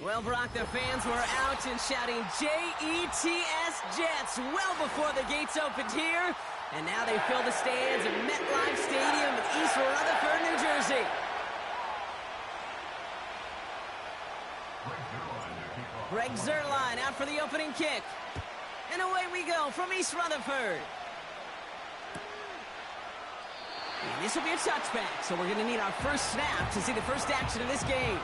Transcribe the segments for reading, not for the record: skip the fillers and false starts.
Well, Brock, the fans were out and shouting J-E-T-S Jets well before the gates opened here. And now they fill the stands at MetLife Stadium in East Rutherford, New Jersey. Greg Zuerlein out for the opening kick. And away we go from East Rutherford. And this will be a touchback, so we're going to need our first snap to see the first action of this game.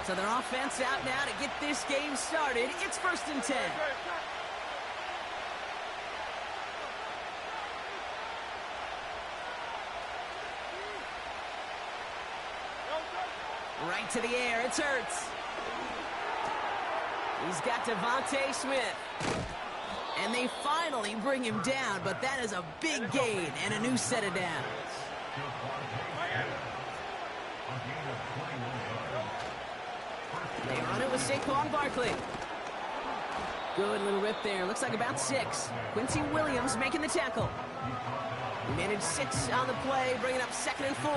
So their offense out now to get this game started. It's 1st and 10. Right to the air, it's Hurts. He's got Devontae Smith. And they finally bring him down, but that is a big gain and a new set of downs. They run it with Saquon Barkley. Good little rip there. Looks like about 6. Quincy Williams making the tackle. He managed 6 on the play, bringing up 2nd and 4.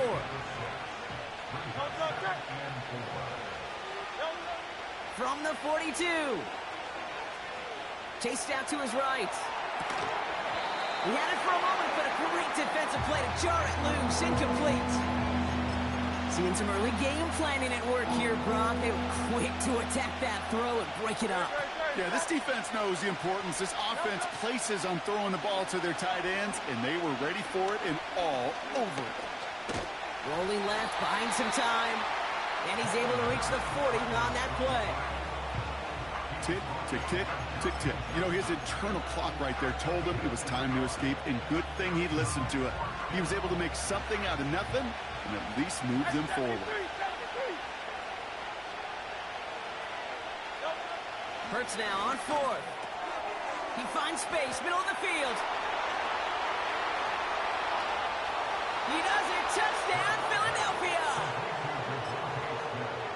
From the 42. Chased out to his right. He had it for a moment, but a great defensive play to jar it loose. Incomplete. Seeing some early game planning at work here, Brock. They were quick to attack that throw and break it up. Yeah, this defense knows the importance this offense places on throwing the ball to their tight ends, and they were ready for it and all over it. Rolling left, buying some time, and he's able to reach the 40 on that play. Tick, tick, tick, tick, tick. You know, his internal clock right there told him it was time to escape, and good thing he listened to it. He was able to make something out of nothing and at least move them forward. Hurts now on 4th. He finds space, middle of the field. He does it. Touchdown, Philadelphia.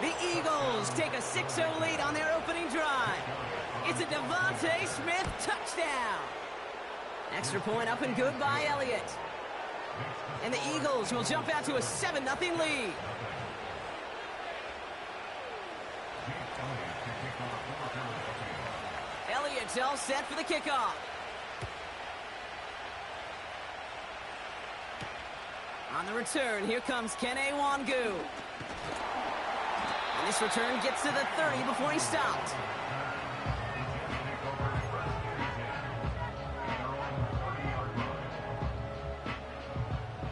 The Eagles take a 6-0 lead on their opening drive. It's a Devontae Smith touchdown. Extra point up and good by Elliott. And the Eagles will jump out to a 7-0 lead. Elliott's all set for the kickoff. On the return, here comes Kene Wangu. And this return gets to the 30 before he stopped.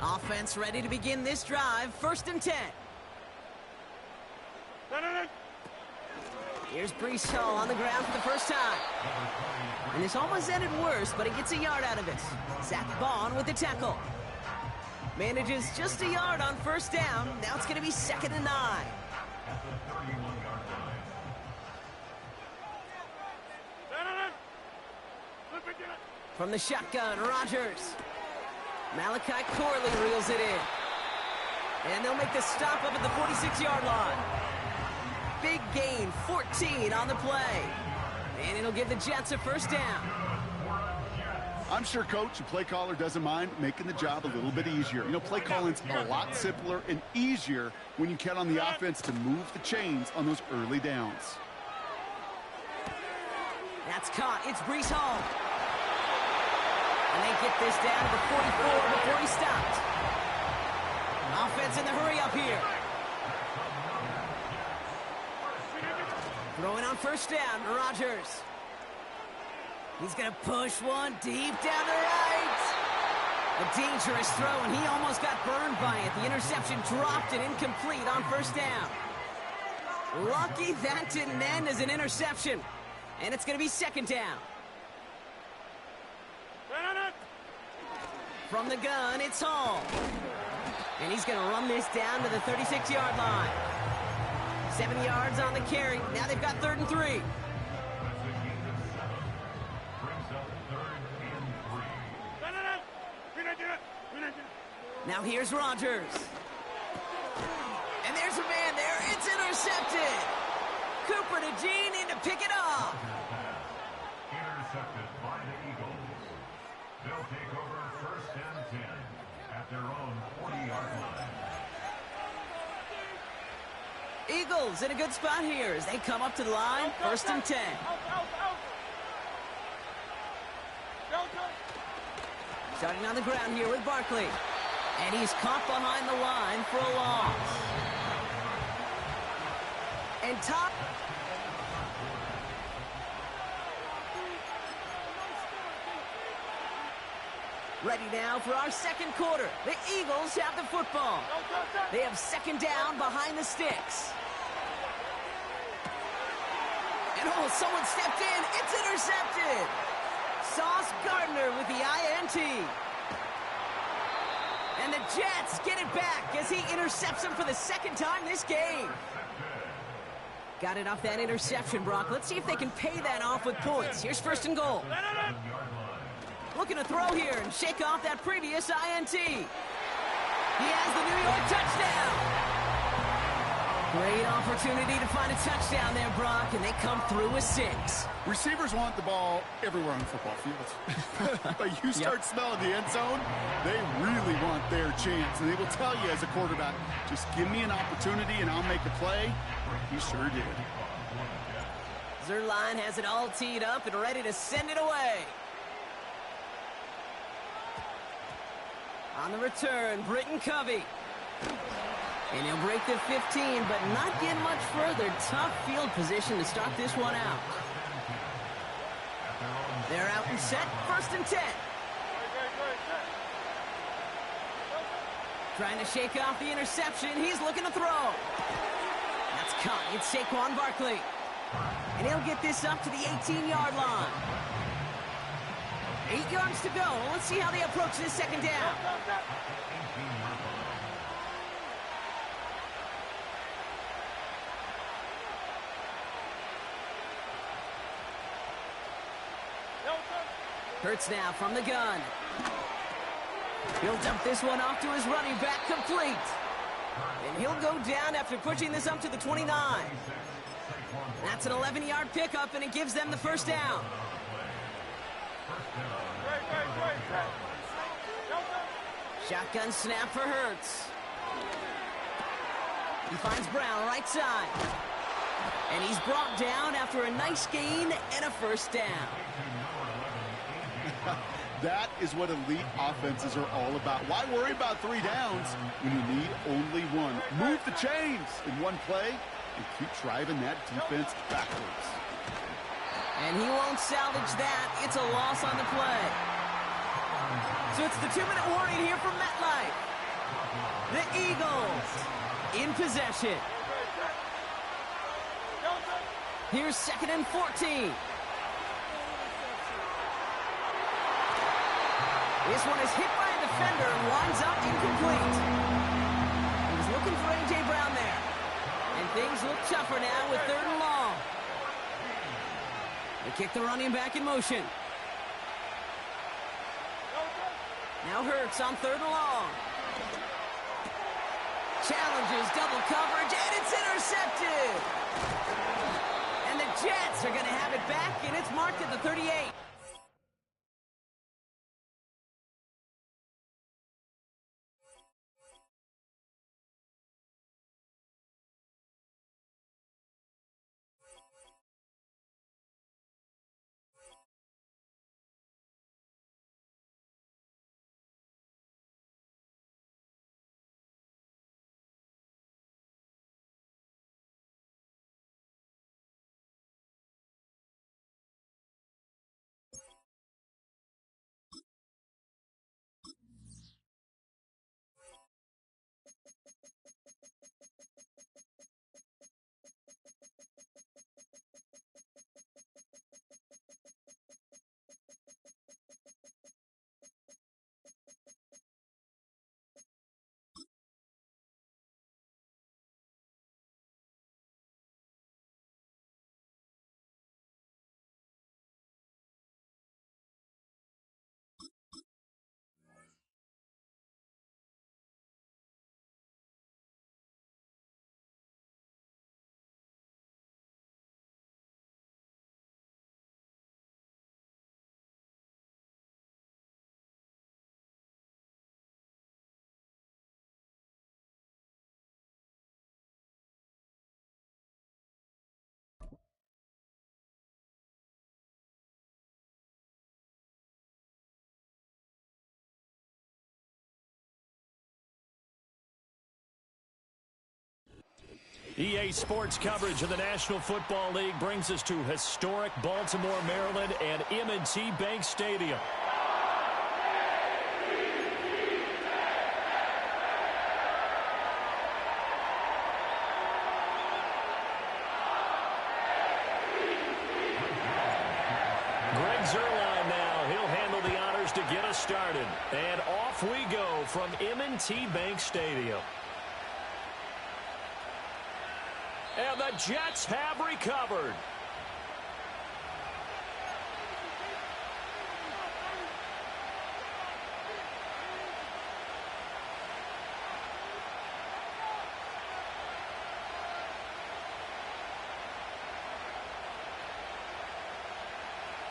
Offense ready to begin this drive. 1st and 10. Here's Breece Hall on the ground for the first time. And this almost ended worse, but he gets a yard out of it. Zach Bond with the tackle. Manages just a yard on 1st down. Now it's going to be 2nd and 9. From the shotgun, Rodgers. Malachi Corley reels it in. And they'll make the stop up at the 46-yard line. Big gain, 14 on the play. And it'll give the Jets a 1st down. I'm sure coach and play caller doesn't mind making the job a little bit easier. You know, play calling's a lot simpler and easier when you count on the offense to move the chains on those early downs. That's caught. It's Breece Hall. And they get this down to the 44 before he stopped. Offense in the hurry up here. Throwing on 1st down, Rodgers. He's going to push one deep down the right. A dangerous throw, and he almost got burned by it. The interception dropped it incomplete on 1st down. Lucky that didn't end as an interception. And it's going to be 2nd down. From the gun, it's Hall. And he's going to run this down to the 36-yard line. 7 yards on the carry. Now they've got 3rd and 3. Now here's Rodgers. And there's a man there. It's intercepted. Cooper to Gene in to pick it off. Intercepted by the Eagles. Eagles in a good spot here as they come up to the line. First and 10. Starting on the ground here with Barkley. And he's caught behind the line for a loss. And top. Ready now for our second quarter. The Eagles have the football. They have second down behind the sticks. And oh, someone stepped in. It's intercepted. Sauce Gardner with the INT. And the Jets get it back as he intercepts him for the second time this game. Got it off that interception, Brock. Let's see if they can pay that off with points. Here's first and goal. Looking to throw here and shake off that previous INT. He has the New York touchdown. Great opportunity to find a touchdown there, Brock, and they come through with 6. Receivers want the ball everywhere on the football field. But you start smelling the end zone, they really want their chance. And they will tell you as a quarterback, just give me an opportunity and I'll make a play. He sure did. Zerline has it all teed up and ready to send it away. On the return, Britton Covey. And he'll break the 15, but not get much further. Tough field position to start this one out. They're out and set. First and 10. Trying to shake off the interception. He's looking to throw. That's caught. It's Saquon Barkley. And he'll get this up to the 18-yard line. 8 yards to go. Let's see how they approach this second down. Hurts now from the gun. He'll dump this one off to his running back, complete. And he'll go down after pushing this up to the 29. That's an 11-yard pickup, and it gives them the first down. Shotgun snap for Hurts. He finds Brown right side. And he's brought down after a nice gain and a first down. That is what elite offenses are all about. Why worry about 3 downs when you need only 1? Move the chains in one play and keep driving that defense backwards. And he won't salvage that. It's a loss on the play. So it's the 2-minute warning here from MetLife. The Eagles in possession. Here's second and 14. This one is hit by a defender and winds up incomplete. He was looking for A.J. Brown there. And things look tougher now with 3rd and long. They kick the running back in motion. Now Hurts on 3rd and long. Challenges double coverage, and it's intercepted. And the Jets are going to have it back, and it's marked at the 38. EA Sports coverage of the National Football League brings us to historic Baltimore, Maryland, and M&T Bank Stadium. Greg Zuerlein now. He'll handle the honors to get us started. And off we go from M&T Bank Stadium. And the Jets have recovered.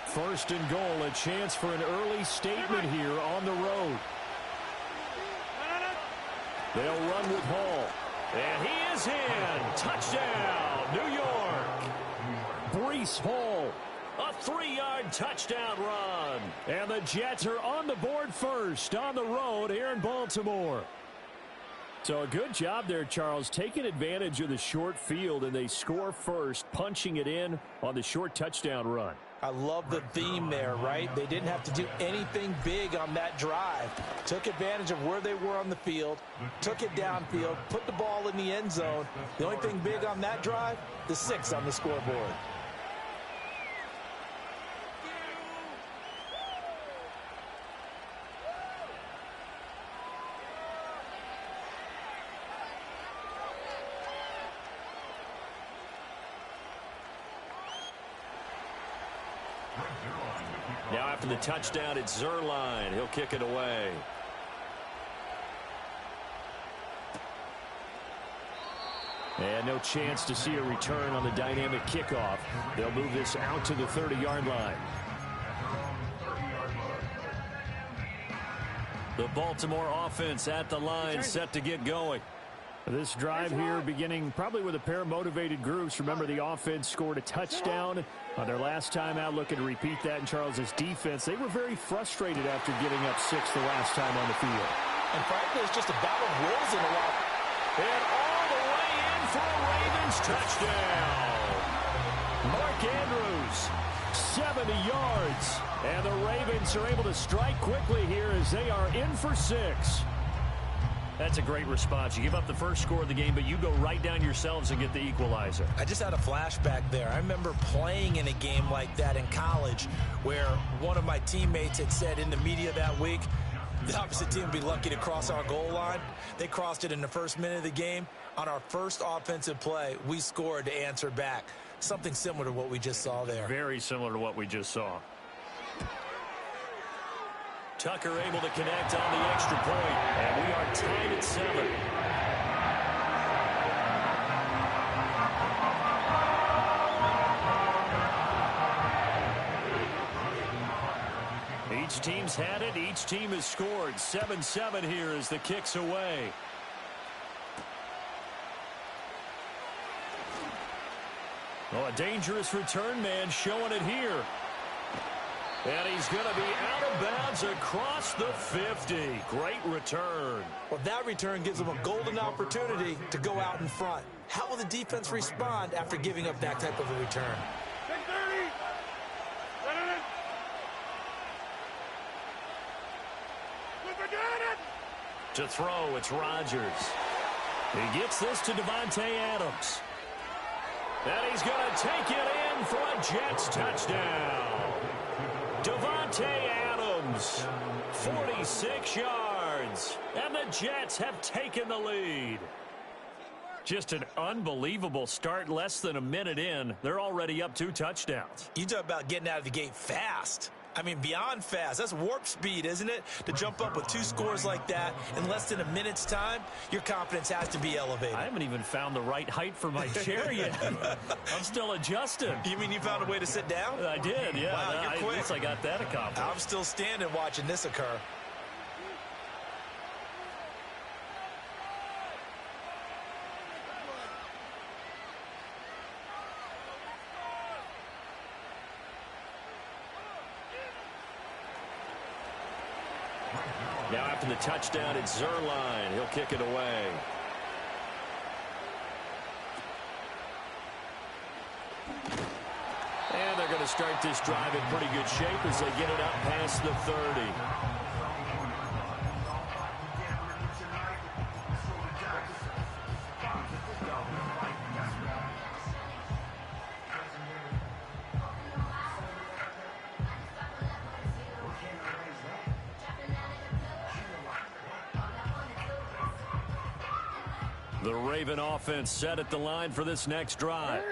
First and goal, a chance for an early statement here on the road. They'll run with Hall. And he is in. Touchdown, New York. Breece Hall, a 3-yard touchdown run. And the Jets are on the board first on the road here in Baltimore. So a good job there, Charles, taking advantage of the short field, and they score first, punching it in on the short touchdown run. I love the theme there, right? They didn't have to do anything big on that drive. Took advantage of where they were on the field, took it downfield, put the ball in the end zone. The only thing big on that drive, the 6 on the scoreboard. Now after the touchdown, it's Zuerlein. He'll kick it away. And no chance to see a return on the dynamic kickoff. They'll move this out to the 30-yard line. The Baltimore offense at the line, set to get going. This drive here beginning probably with a pair of motivated groups. Remember, the offense scored a touchdown on their last time out. Looking to repeat that in Charles's defense. They were very frustrated after giving up 6 the last time on the field. And frankly, it's just a battle of wills in a while. And all the way in for a Ravens touchdown. Mark Andrews, 70 yards. And the Ravens are able to strike quickly here as they are in for 6. That's a great response. You give up the first score of the game, but you go right down yourselves and get the equalizer. I just had a flashback there. I remember playing in a game like that in college where one of my teammates had said in the media that week, the opposite team would be lucky to cross our goal line. They crossed it in the first minute of the game. On our first offensive play, we scored to answer back. Something similar to what we just saw there. Very similar to what we just saw. Tucker able to connect on the extra point, and we are tied at 7. Each team's had it. Each team has scored. 7-7 here as the kick's away. Oh, a dangerous return man showing it here. And he's going to be out of bounds across the 50. Great return. Well, that return gives them a golden opportunity to go out in front. How will the defense respond after giving up that type of a return? To throw, it's Rodgers. He gets this to Davante Adams. And he's going to take it in for a Jets touchdown. Davante Adams, 46 yards, and the Jets have taken the lead. Just an unbelievable start. Less than a minute in, they're already up 2 touchdowns. You talk about getting out of the gate fast. I mean, beyond fast. That's warp speed, isn't it? To jump up with 2 scores like that in less than a minute's time, your confidence has to be elevated. I haven't even found the right height for my chair yet. I'm still adjusting. You mean you found a way to sit down? I did, yeah. Wow, you're quick. At least I got that accomplished. I'm still standing watching this occur. Now after the touchdown, it's Zuerlein. He'll kick it away. start this drive in pretty good shape as they get it up past the 30. The Raven offense set at the line for this next drive.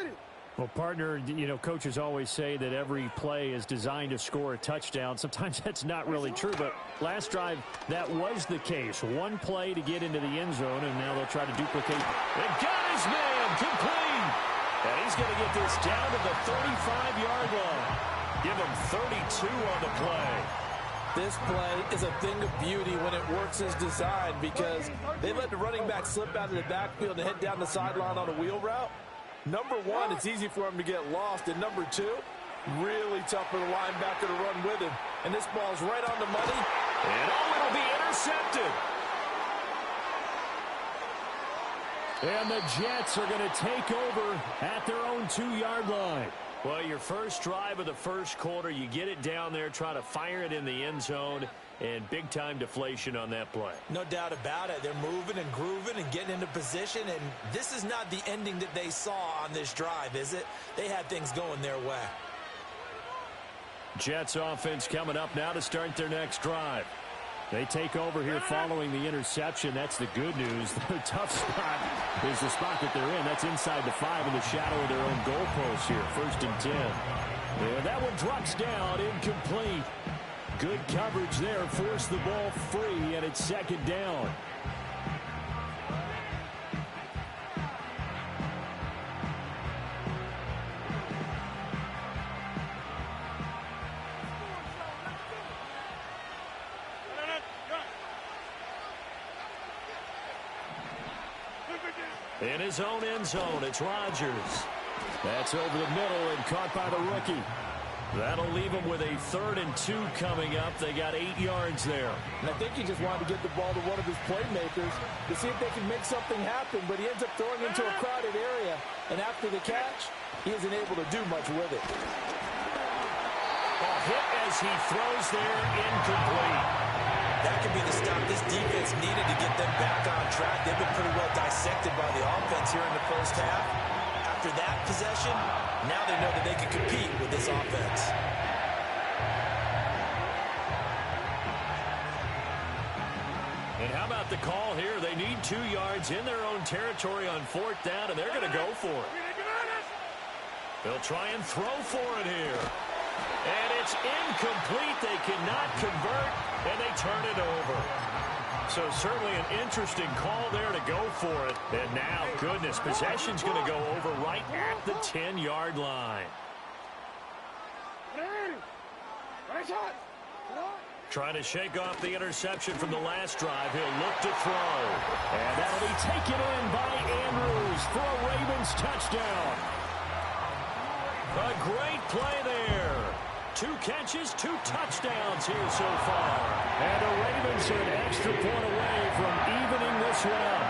Well, partner, you know, coaches always say that every play is designed to score a touchdown. Sometimes that's not really true, but last drive, that was the case. One play to get into the end zone, and now they'll try to duplicate. And got his man complete. And he's going to get this down to the 35-yard line. Give him 32 on the play. This play is a thing of beauty when it works as designed because they let the running back slip out of the backfield and head down the sideline on a wheel route. Number one, it's easy for him to get lost. And number two, really tough for the linebacker to run with him. And this ball's right on the money. And it'll be intercepted. And the Jets are going to take over at their own 2-yard line. Well, your first drive of the first quarter, you get it down there, try to fire it in the end zone, and big-time deflation on that play. No doubt about it. They're moving and grooving and getting into position, and this is not the ending that they saw on this drive, is it? They had things going their way. Jets offense coming up now to start their next drive. They take over here following the interception. That's the good news. The tough spot is the spot that they're in. That's inside the 5 in the shadow of their own goalpost here. 1st and 10. And that one drops down, incomplete. Good coverage there. Forced the ball free, and it's 2nd down. In his own end zone, it's Rodgers. That's over the middle and caught by the rookie. That'll leave him with a 3rd and 2 coming up. They got 8 yards there. And I think he just wanted to get the ball to one of his playmakers to see if they can make something happen, but he ends up throwing into a crowded area. And after the catch, he isn't able to do much with it. A hit as he throws there, incomplete. That could be the stop this defense needed to get them back on track. They've been pretty well dissected by the offense here in the first half. After that possession, now they know that they can compete with this offense. And how about the call here? They need 2 yards in their own territory on 4th down, and they're going to go for it. They'll try and throw for it here. And it's incomplete. They cannot convert, and they turn it over. So certainly an interesting call there to go for it. And now, goodness, possession's going to go over right at the 10-yard line. Trying to shake off the interception from the last drive. He'll look to throw. And that'll be taken in by Andrews for a Ravens touchdown. A great play there. 2 catches, 2 touchdowns here so far. And the Ravens are an extra point away from evening this one.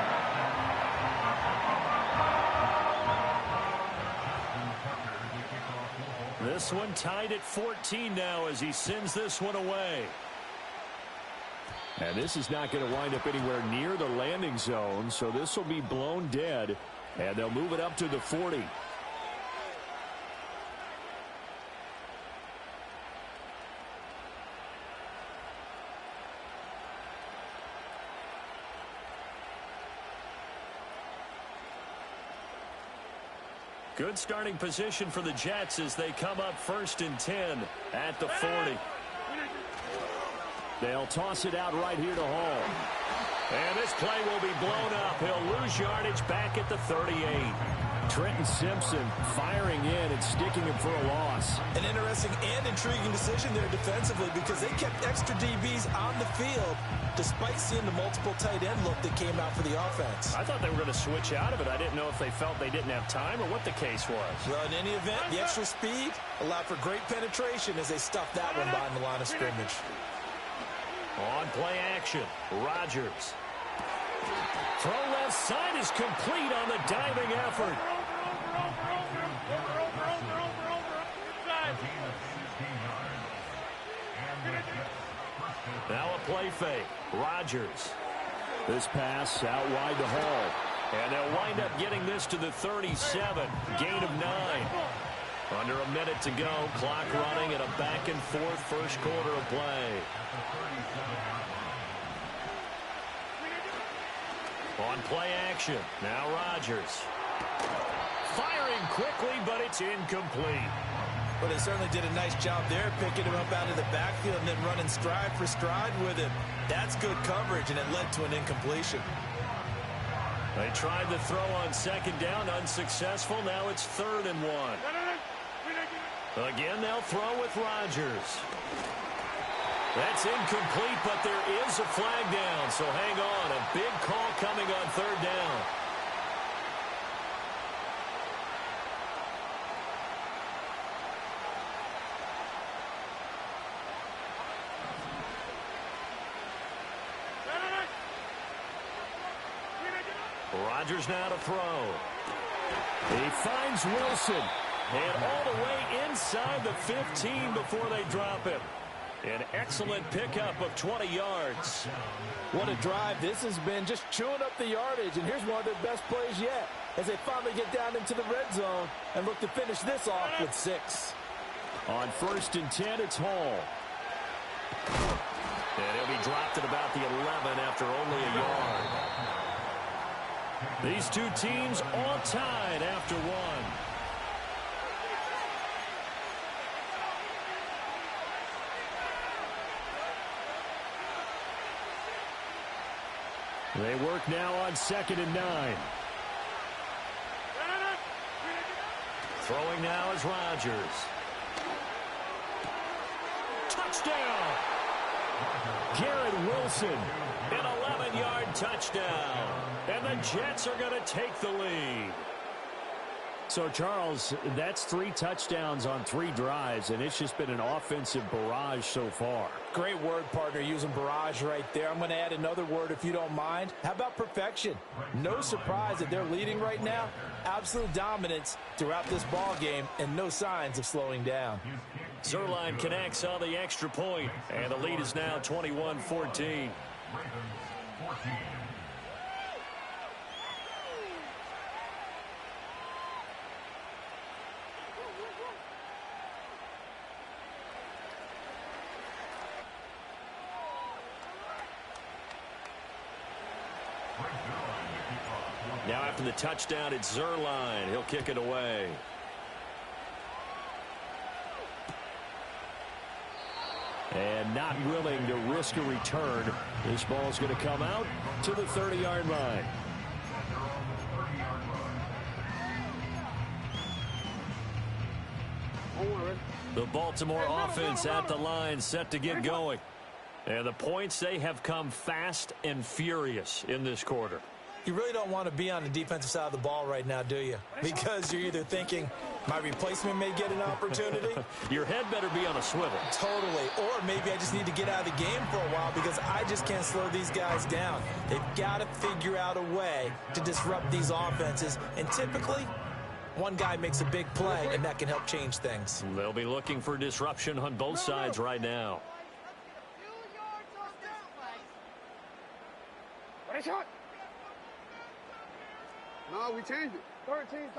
This one tied at 14 now as he sends this one away. And this is not going to wind up anywhere near the landing zone, so this will be blown dead, and they'll move it up to the 40. Good starting position for the Jets as they come up 1st and 10 at the 40. They'll toss it out right here to Hall. And this play will be blown up. He'll lose yardage back at the 38. Trenton Simpson firing in and sticking him for a loss. An interesting and intriguing decision there defensively because they kept extra DBs on the field despite seeing the multiple tight end look that came out for the offense. I thought they were going to switch out of it. I didn't know if they felt they didn't have time or what the case was. Well, in any event, the extra speed allowed for great penetration as they stuffed that one behind the line of scrimmage. On play action, Rodgers. Throw left side is complete on the diving effort. Now a play fake. Rodgers. This pass out wide to Hall. And they'll wind up getting this to the 37. Gain of 9. Under a minute to go. Clock running at a back-and-forth first quarter of play. On play action. Now Rodgers. Firing quickly, but it's incomplete. Well, they certainly did a nice job there, picking him up out of the backfield and then running stride for stride with him. That's good coverage, and it led to an incompletion. They tried the throw on second down, unsuccessful. Now it's 3rd and 1. Again, they'll throw with Rodgers. That's incomplete, but there is a flag down, so hang on. A big call coming on 3rd down. Rodgers now to throw. He finds Wilson. And all the way inside the 15 before they drop him. An excellent pickup of 20 yards. What a drive this has been, just chewing up the yardage. And here's one of their best plays yet as they finally get down into the red zone and look to finish this off with 6. On 1st and 10, it's Hall. And he'll be dropped at about the 11 after only a yard. These two teams all tied after 1. They work now on 2nd and 9. Throwing now is Rodgers. Touchdown! Garrett Wilson. An 11-yard touchdown. And the Jets are going to take the lead. So, Charles, that's 3 touchdowns on 3 drives, and it's just been an offensive barrage so far. Great word, partner, using barrage right there. I'm going to add another word if you don't mind. How about perfection? No surprise that they're leading right now. Absolute dominance throughout this ball game and no signs of slowing down. Zerline connects on the extra point, and the lead is now 21-14. Now after the touchdown, it's Zerline. He'll kick it away. And not willing to risk a return. This ball's going to come out to the 30-yard line. The Baltimore offense at the line, set to get going. And the points, they have come fast and furious in this quarter. You really don't want to be on the defensive side of the ball right now, do you? Because you're either thinking, my replacement may get an opportunity. Your head better be on a swivel. Totally. Or maybe I just need to get out of the game for a while because I just can't slow these guys down. They've got to figure out a way to disrupt these offenses. And typically, one guy makes a big play, and that can help change things. They'll be looking for disruption on both sides right now. No, we changed it. 13.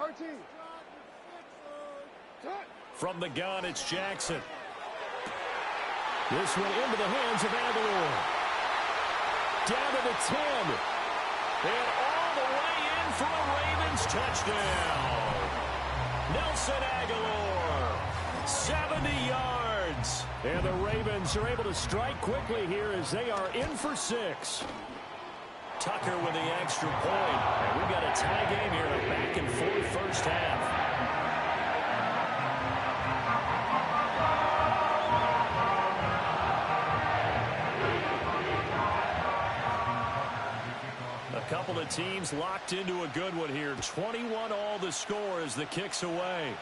From the gun, it's Jackson. This one into the hands of Aguilar. Down to the 10. And all the way in for a Ravens touchdown. Nelson Aguilar, 70 yards. And the Ravens are able to strike quickly here as they are in for 6. Tucker with the extra point. And we've got a tie game here in a back-and-forth first half. A couple of teams locked into a good one here. 21 all the score as the kick's away.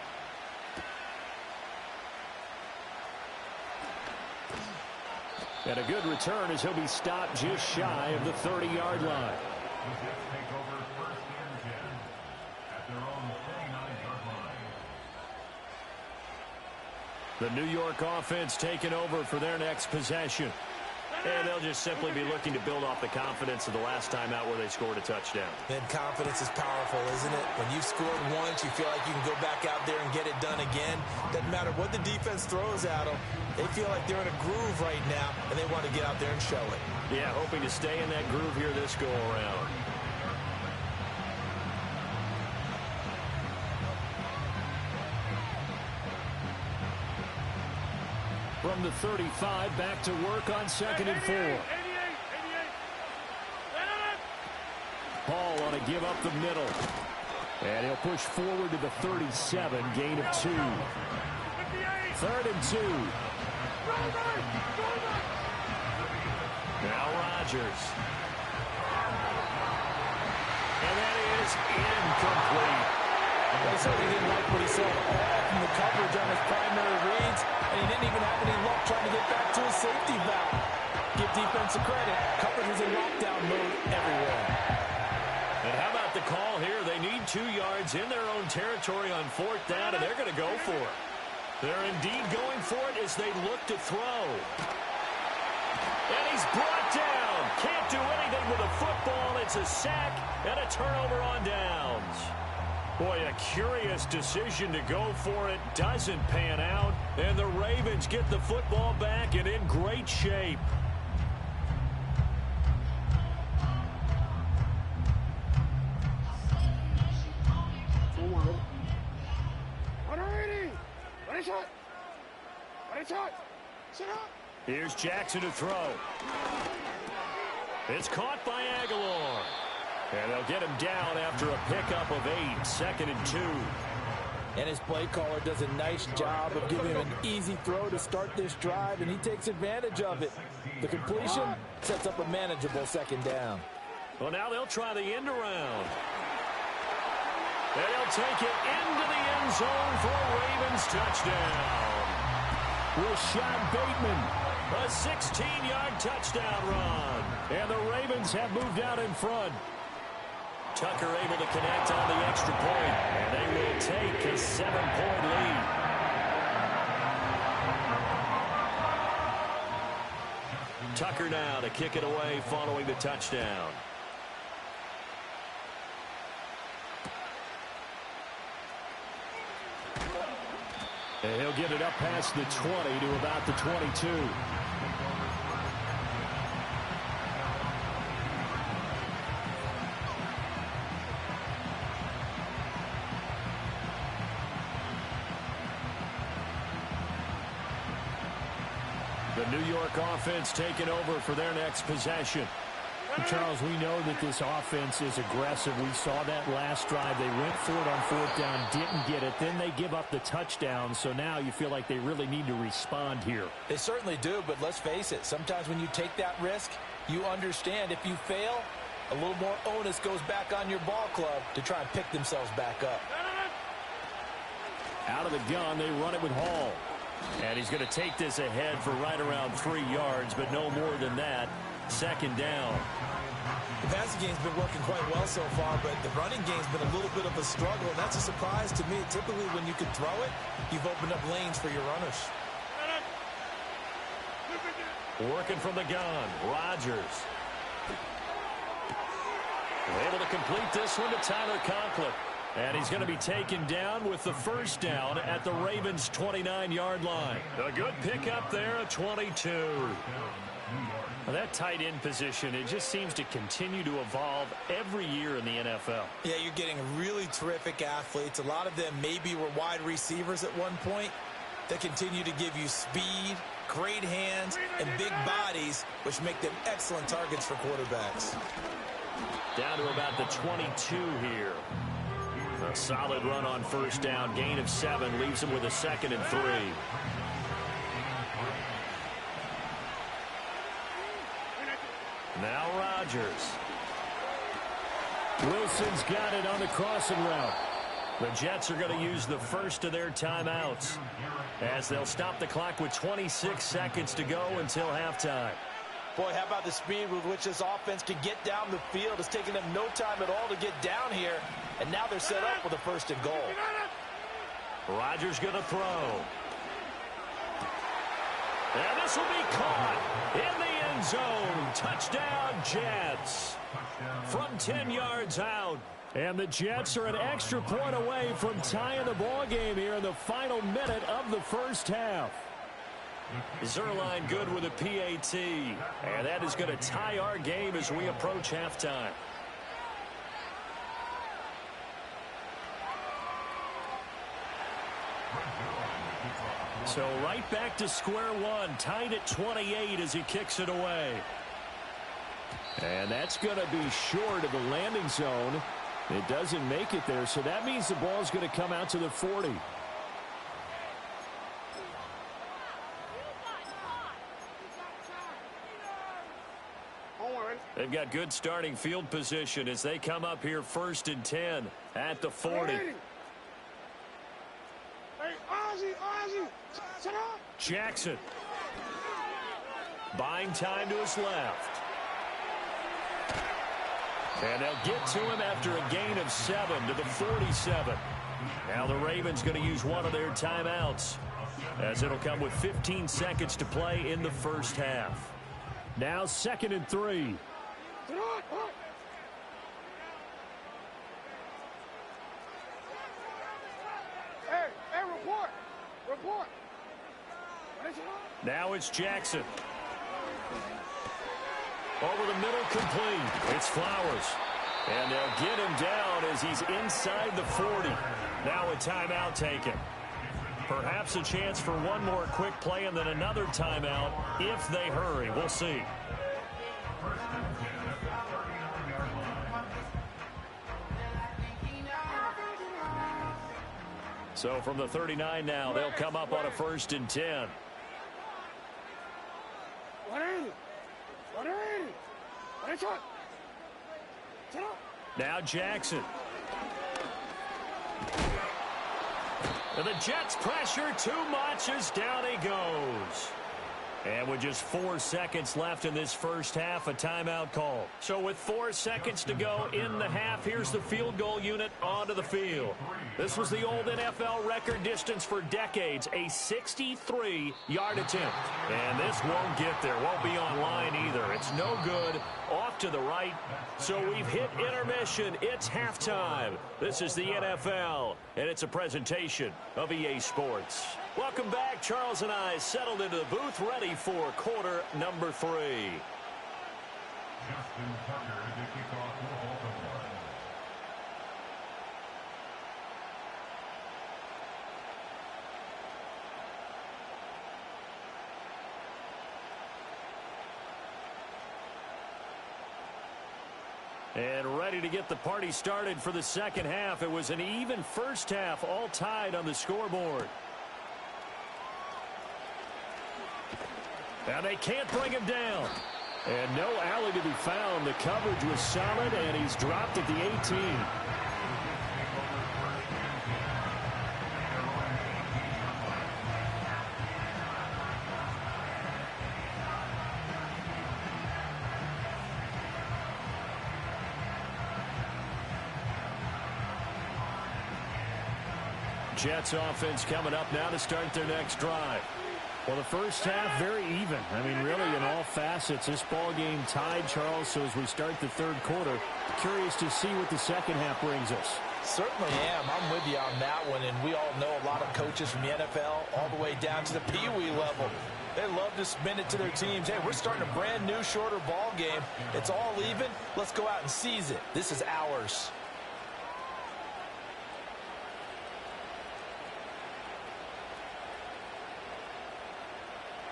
And a good return as he'll be stopped just shy of the 30-yard line. The New York offense taking over for their next possession. And they'll just simply be looking to build off the confidence of the last time out where they scored a touchdown. And confidence is powerful, isn't it? When you've scored once, you feel like you can go back out there and get it done again. Doesn't matter what the defense throws at them. They feel like they're in a groove right now, and they want to get out there and show it. Yeah, hoping to stay in that groove here this go-around. From the 35, back to work on 2nd and 4. Paul on a give up the middle. And he'll push forward to the 37, gain of 2. 3rd and 2. Now Rodgers. And that is incomplete. He certainly didn't like what he saw all from the coverage on his primary reads, and he didn't even have any luck trying to get back to his safety valve. Give defense a credit. Coverage was in lockdown mode everywhere. And how about the call here? They need 2 yards in their own territory on 4th down, and they're going to go for it. They're indeed going for it as they look to throw. And he's brought down. Can't do anything with a football. It's a sack and a turnover on downs. Boy, a curious decision to go for it. Doesn't pan out. And the Ravens get the football back and in great shape. Here's Jackson to throw. It's caught by Aguilar. And they'll get him down after a pickup of 8, 2nd and 2. And his play caller does a nice job of giving him an easy throw to start this drive, and he takes advantage of it. The completion sets up a manageable 2nd down. Well, now they'll try the end around. And he'll take it into the end zone for a Ravens touchdown. Rashad Bateman. A 16-yard touchdown run. And the Ravens have moved out in front. Tucker able to connect on the extra point. And they will take a 7-point lead. Tucker now to kick it away following the touchdown. And he'll get it up past the 20 to about the 22. The New York offense taking over for their next possession. Charles, we know that this offense is aggressive. We saw that last drive. They went for it on 4th down, didn't get it. Then they give up the touchdown. So now you feel like they really need to respond here. They certainly do, but let's face it. Sometimes when you take that risk, you understand if you fail, a little more onus goes back on your ball club to try and pick themselves back up. Out of the gun, they run it with Hall. And he's going to take this ahead for right around 3 yards, but no more than that. 2nd down. The passing game's been working quite well so far, but the running game's been a little bit of a struggle, and that's a surprise to me. Typically, when you can throw it, you've opened up lanes for your runners. Working from the gun, Rodgers. Able to complete this one to Tyler Conklin. And he's going to be taken down with the 1st down at the Ravens' 29-yard line. A good pickup there at 22. Well, that tight end position, it just seems to continue to evolve every year in the NFL. Yeah, you're getting really terrific athletes. A lot of them maybe were wide receivers at one point. They continue to give you speed, great hands, and big bodies, which make them excellent targets for quarterbacks. Down to about the 22 here. A solid run on 1st down. Gain of 7 leaves him with a 2nd and 3. Now Rodgers. Wilson's got it on the crossing route. The Jets are going to use the first of their timeouts as they'll stop the clock with 26 seconds to go until halftime. Boy, how about the speed with which this offense can get down the field? It's taken them no time at all to get down here, and now they're set up with a 1st and goal. Rodgers going to throw. And this will be caught in the end end zone. Touchdown, Jets. From 10 yards out. And the Jets are an extra point away from tying the ball game here in the final minute of the first half. Zerline good with a PAT. And that is going to tie our game as we approach halftime. So right back to square one, tied at 28 as he kicks it away. And that's going to be short of the landing zone. It doesn't make it there, so that means the ball is going to come out to the 40. They've got good starting field position as they come up here 1st and 10 at the 40. Jackson. Buying time to his left. And they'll get to him after a gain of 7 to the 47. Now the Ravens going to use one of their timeouts, as it'll come with 15 seconds to play in the first half. Now 2nd and 3. Report. Now it's Jackson. Over the middle, complete. It's Flowers. And they'll get him down as he's inside the 40. Now a timeout taken. Perhaps a chance for one more quick play and then another timeout if they hurry. We'll see. So from the 39 now, they'll come up on a 1st and 10. Now Jackson. And the Jets pressure too much as down he goes. And with just 4 seconds left in this first half, a timeout call. So with 4 seconds to go in the half, here's the field goal unit onto the field. This was the old NFL record distance for decades, a 63-yard attempt. And this won't get there, won't be online either. It's no good, off to the right. So we've hit intermission. It's halftime. This is the NFL, and it's a presentation of EA Sports. Welcome back. Charles and I settled into the booth, ready for quarter number 3. And ready to get the party started for the second half. It was an even first half, all tied on the scoreboard. Now they can't bring him down. And no alley to be found. The coverage was solid, and he's dropped at the 18. Jets offense coming up now to start their next drive. Well, the first half, very even. I mean, really, in all facets, this ball game tied, Charles. So as we start the third quarter, curious to see what the second half brings us. Certainly am. I'm with you on that one. And we all know a lot of coaches from the NFL all the way down to the Pee-wee level. They love to spin it to their teams. Hey, we're starting a brand new, shorter ball game. It's all even. Let's go out and seize it. This is ours.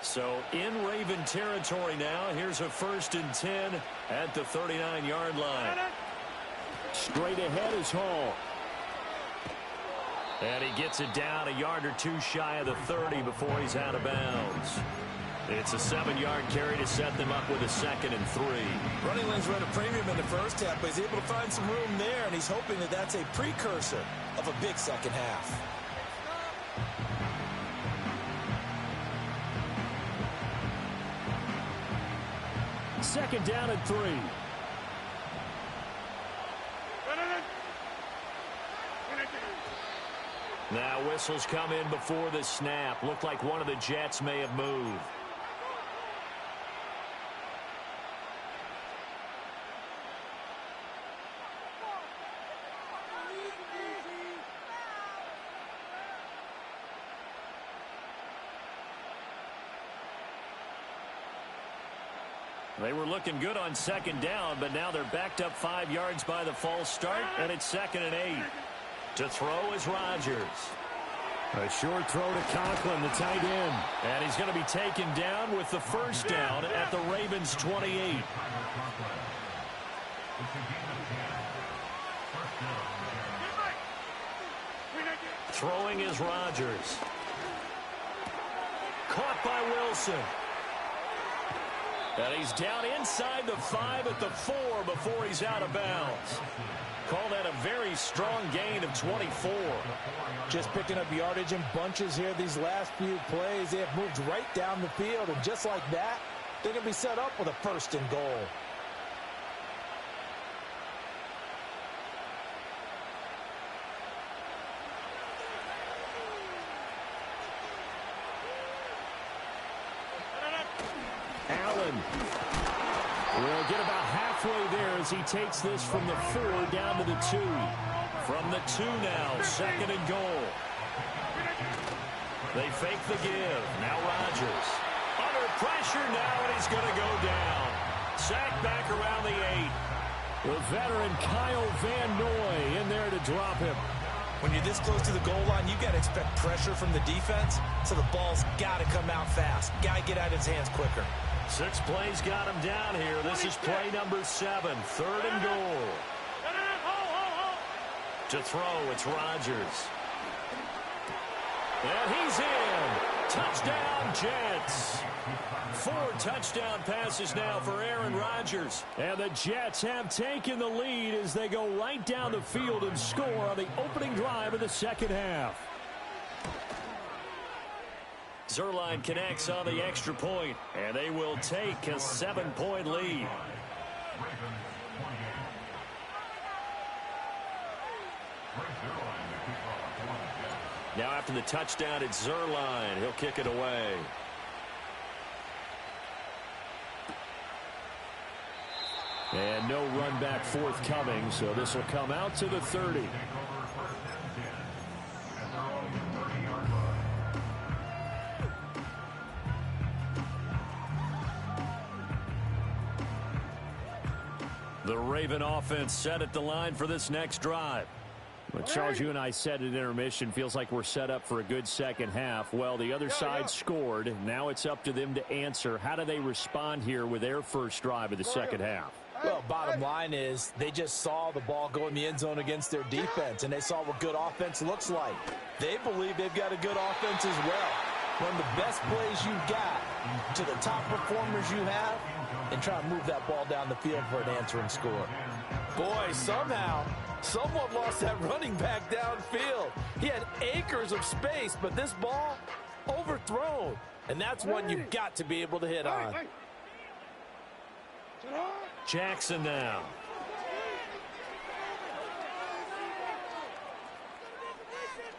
So in Raven territory now. Here's a 1st and 10 at the 39-yard line. Straight ahead is Hall. And he gets it down a yard or two shy of the 30 before he's out of bounds. It's a 7-yard carry to set them up with a 2nd and 3. Running lanes were at a premium in the first half, but he's able to find some room there, and he's hoping that that's a precursor of a big second half. Second down and 3. Now whistles come in before the snap. Looked like one of the Jets may have moved. They were looking good on second down, but now they're backed up 5 yards by the false start, and it's 2nd and 8. To throw is Rodgers. A short throw to Conklin, the tight end. And he's going to be taken down with the first down at the Ravens' 28. Throwing is Rodgers. Caught by Wilson. And he's down inside the 5 at the 4 before he's out of bounds. Call that a very strong gain of 24. Just picking up yardage in bunches here these last few plays. They have moved right down the field, and just like that, they're going to be set up with a 1st and goal. Allen will get about halfway there as he takes this from the 4 down to the 2. From the 2 now, 2nd and goal. They fake the give. Now Rodgers. Under pressure now, and he's going to go down. Sacked back around the 8. The veteran Kyle Van Noy in there to drop him. When you're this close to the goal line, you got to expect pressure from the defense, so the ball's got to come out fast. Got to get out of his hands quicker. 6 plays got him down here. This is play number 7, 3rd and goal. To throw, it's Rodgers. And he's in. Touchdown, Jets. 4 touchdown passes now for Aaron Rodgers. And the Jets have taken the lead as they go right down the field and score on the opening drive of the second half. Zuerlein connects on the extra point, and they will take a 7-point lead. Now after the touchdown, it's Zuerlein. He'll kick it away. And no run back forthcoming, so this will come out to the 30. The Raven offense set at the line for this next drive. Well, Charles, you and I said at intermission, feels like we're set up for a good second half. Well, the other side scored. Now it's up to them to answer. How do they respond here with their first drive of the second half? Well, bottom line is they just saw the ball go in the end zone against their defense, and they saw what good offense looks like. They believe they've got a good offense as well. Run the best plays you've got to the top performers you have and try to move that ball down the field for an answering score. Boy, somehow, someone lost that running back downfield. He had acres of space, but this ball overthrown. And that's one you've got to be able to hit on. Jackson now.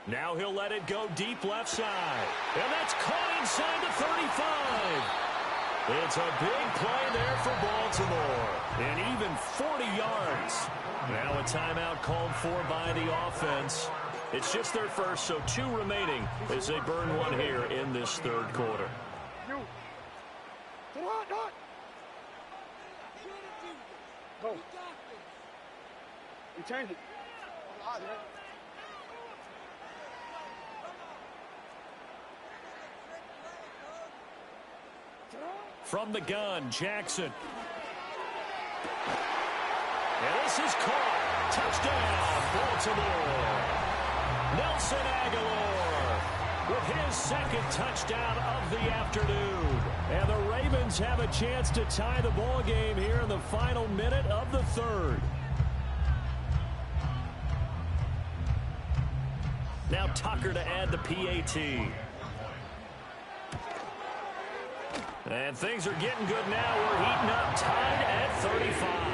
Now he'll let it go deep left side. And that's caught inside the 35. It's a big play there for Baltimore. And even 40 yards. Now a timeout called for by the offense. It's just their first, so 2 remaining as they burn one here in this third quarter. Go. We changed it. From the gun, Jackson. And this is caught. Touchdown, Baltimore. Nelson Aguilar with his second touchdown of the afternoon. And the Ravens have a chance to tie the ball game here in the final minute of the third. Now Tucker to add the PAT. And things are getting good now. We're heating up, tied at 35.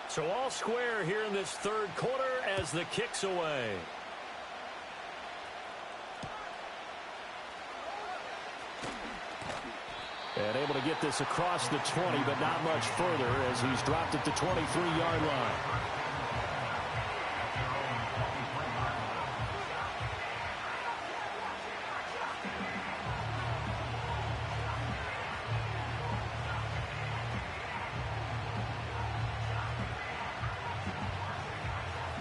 So all square here in this third quarter as the kick's away. And able to get this across the 20, but not much further as he's dropped at the 23-yard line.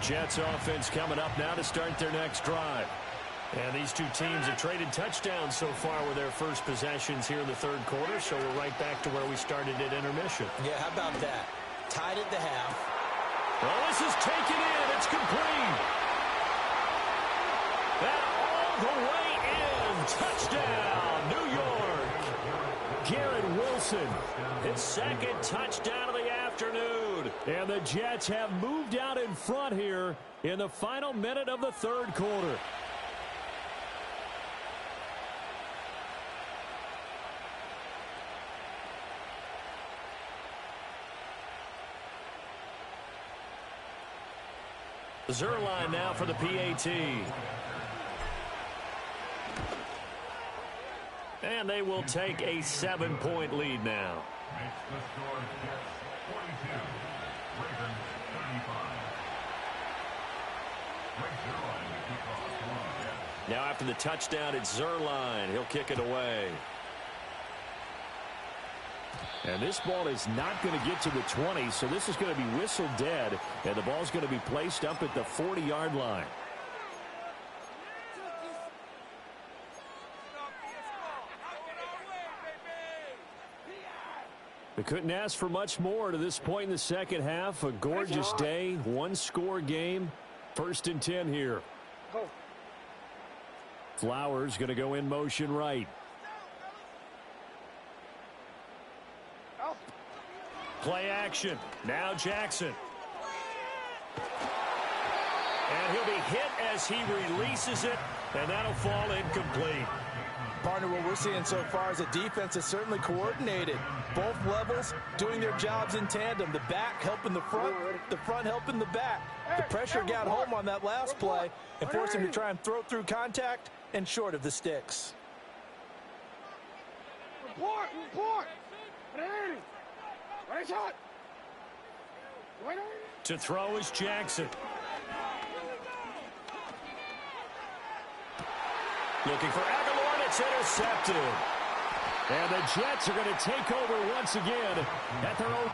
Jets offense coming up now to start their next drive. And these two teams have traded touchdowns so far with their first possessions here in the third quarter, so we're right back to where we started at intermission. Yeah, how about that? Tied at the half. Well, this is taken in. It's complete. That all the way in. Touchdown, New York. Garrett Wilson, his second touchdown of the afternoon. And the Jets have moved out in front here in the final minute of the third quarter. Zerline now for the PAT. And they will take a 7-point lead now. Now after the touchdown, it's Zerline. He'll kick it away. And this ball is not going to get to the 20, so this is going to be whistled dead, and the ball's going to be placed up at the 40-yard line. We couldn't ask for much more to this point in the second half. A gorgeous day, one-score game. 1st and 10 here. Flowers going to go in motion right. Play action. Now Jackson. And he'll be hit as he releases it, and that'll fall incomplete. Partner, what we're seeing so far is a defense that's certainly coordinated. Both levels doing their jobs in tandem. The back helping the front helping the back. The pressure got home on that last play and forced him to try and throw through contact and short of the sticks. Report! Right shot! To throw is Jackson. Looking for Aguilar, and it's intercepted. And the Jets are going to take over once again at their own.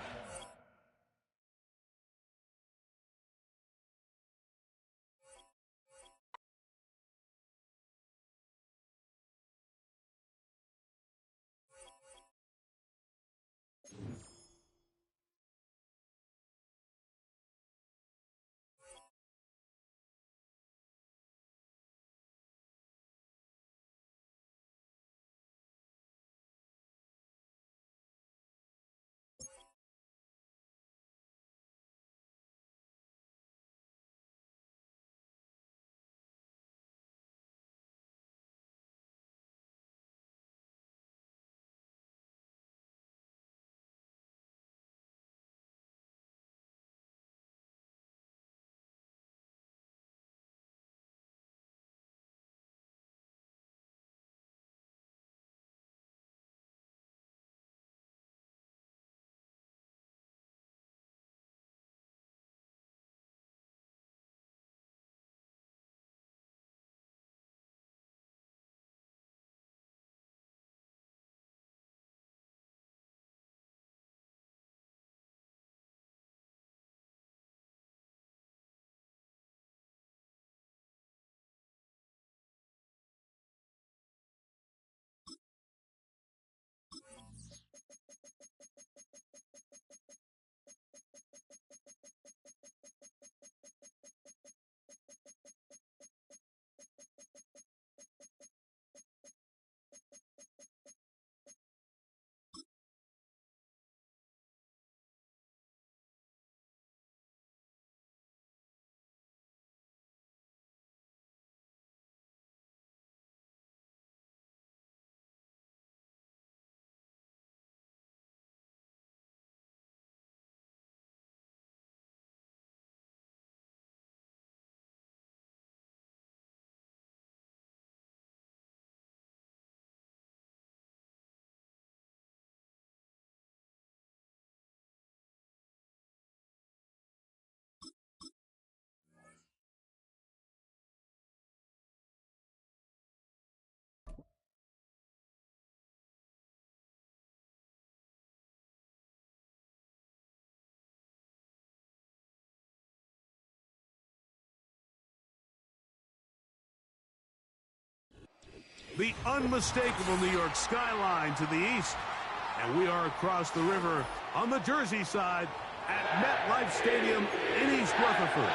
the unmistakable New York skyline to the east. And we are across the river on the Jersey side at MetLife Stadium in East Rutherford.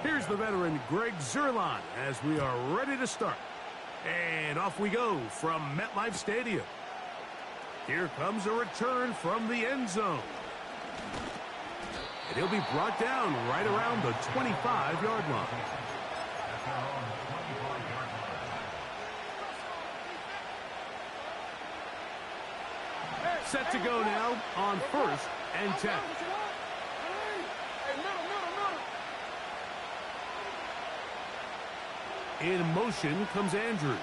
Here's the veteran Greg Zuerlein as we are ready to start. And off we go from MetLife Stadium. Here comes a return from the end zone. And he'll be brought down right around the 25-yard line. Set to go now on 1st and 10. In motion comes Andrews.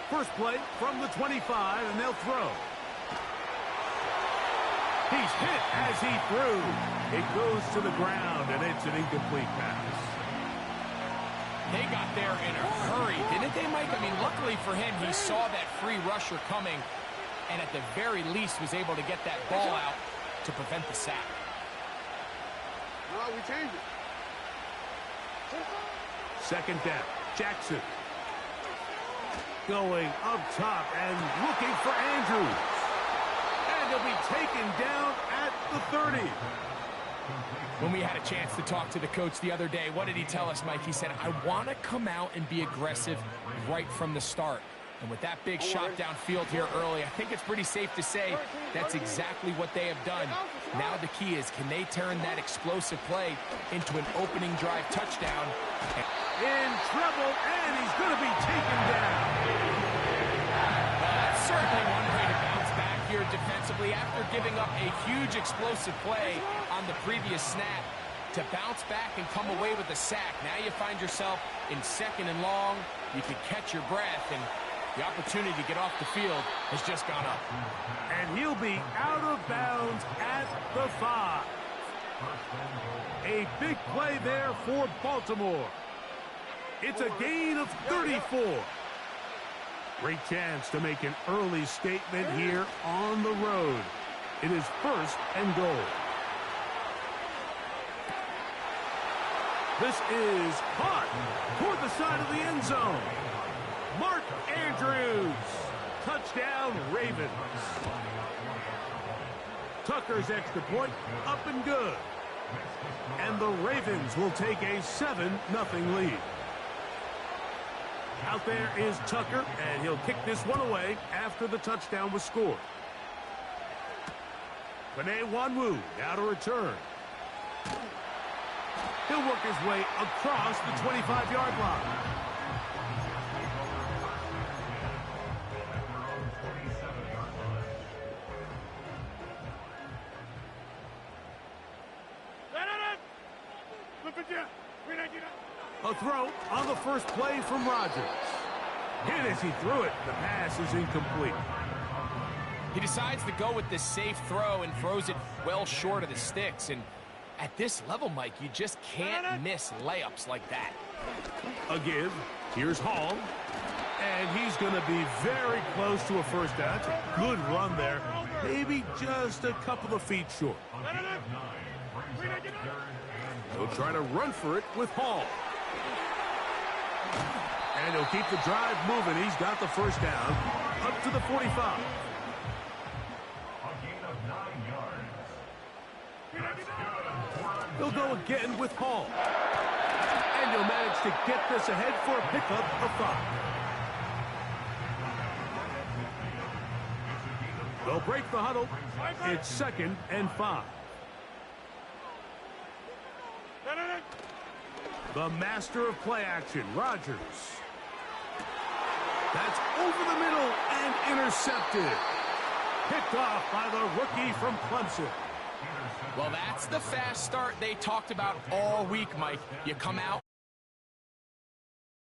First play from the 25, and they'll throw. He's hit as he threw. It goes to the ground, and it's an incomplete pass. They got there in a hurry, didn't they, Mike? I mean, luckily for him, he saw that free rusher coming, and at the very least was able to get that ball out to prevent the sack. No, we changed it. Second down, Jackson. Going up top and looking for Andrews. And he'll be taken down at the 30. When we had a chance to talk to the coach the other day, what did he tell us, Mike? He said, I want to come out and be aggressive right from the start. And with that big shot downfield here early, I think it's pretty safe to say that's exactly what they have done. Now the key is, can they turn that explosive play into an opening drive touchdown? In trouble, and he's going to be taken down. Well, that's certainly one way to bounce back here defensively after giving up a huge explosive play on the previous snap. To bounce back and come away with a sack. Now you find yourself in 2nd and long. You can catch your breath, and the opportunity to get off the field has just gone up. And he'll be out of bounds at the 5. A big play there for Baltimore. It's a gain of 34. Great chance to make an early statement here on the road. It is 1st and goal. This is caught toward the side of the end zone. Mark Andrews. Touchdown, Ravens. Tucker's extra point up and good. And the Ravens will take a 7-0 lead. Out there is Tucker, and he'll kick this one away after the touchdown was scored. Panay Wanwu now to return. He'll work his way across the 25-yard line. A throw on the first play from Rodgers. Hit as he threw it. The pass is incomplete. He decides to go with this safe throw and throws it well short of the sticks. And at this level, Mike, you just can't miss layups like that. A give. Here's Hall. And he's going to be very close to a first down. It's a good run there. Maybe just a couple of feet short. He'll try to run for it with Hall. And he'll keep the drive moving. He's got the first down up to the 45. He'll go again with Hall. And he'll manage to get this ahead for a pickup of 5. They'll break the huddle. It's 2nd and 5. The master of play action, Rodgers. That's over the middle and intercepted. Picked off by the rookie from Clemson. Well, that's the fast start they talked about all week, Mike. You come out